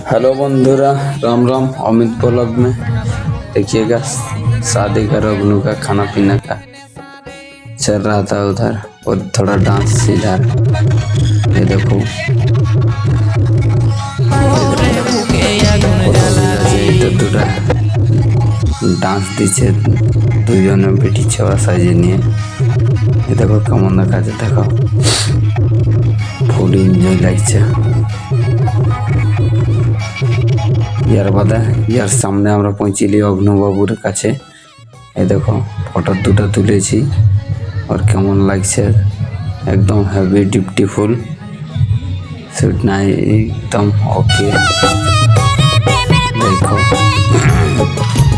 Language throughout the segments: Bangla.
हेलो बंधुरा, राम राम। अमित ब्लॉग में देखिएगा शादी का रगनू का खाना पीना का चल रहा था उधर, और थोड़ा डांस इधर। ये देखो দুটা ডান্স দিচ্ছে দুজনে বেটি ছেওয়া সাজিয়ে নিয়ে। এ দেখো কেমন দেখাচ্ছে, দেখো ফুল এনজয় লাগছে। ইয়ার বাদে ইয়ার সামনে আমরা পৌঁছিলি অগ্নবাবুর কাছে। এই দেখো ফটো দুটো তুলেছি, আর কেমন লাগছে, একদম হেভি বিউটিফুল শুট নাই, একদম ওকে। দেখো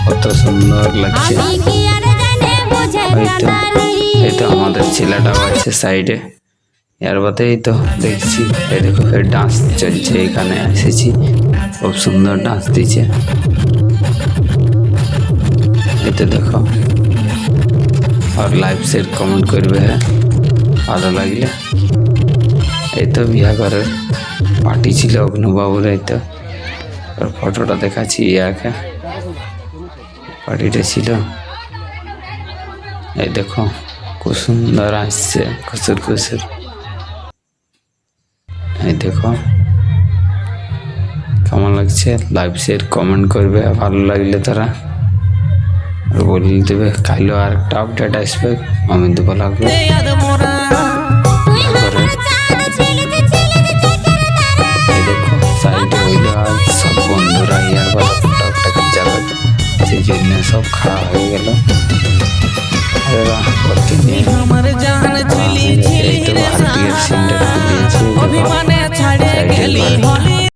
কত সুন্দর লাগছে। এই তো আমাদের ছেলেটাও আছে সাইডে। এর বাদেই তো দেখছি, এই দেখো ফের ডান্স চলছে, এখানে এসেছি, খুব সুন্দর ডান্স দিচ্ছে। এই তো দেখো, আর লাইভ শেয়ার কমেন্ট করবে ভালো লাগলে। এই তো বিয়া ঘরের পার্টি ছিল অগ্নবাবুর, এই তো আর ফটোটা দেখাচ্ছি ইয়াকে, পার্টিটা ছিল। এই দেখো খুব সুন্দর আসছে, খুসুর খুসুর। এই দেখো কেমন লাগছে, লাইভ শেয়ার কমেন্ট করবে ভালো লাগলে তারা, আর বলে দেবে কালও আর একটা আপডেট আসবে অমিত ব্লগে। এই দেখো সাইডে হইলো আজ সব বন্ধুরা ইয়ার বলা ফটো একটা খিচাবে, সেই জন্য সব খাড়া হয়ে গেল। এই তো ভারতীয় সিন্ডার খুলিয়েছে।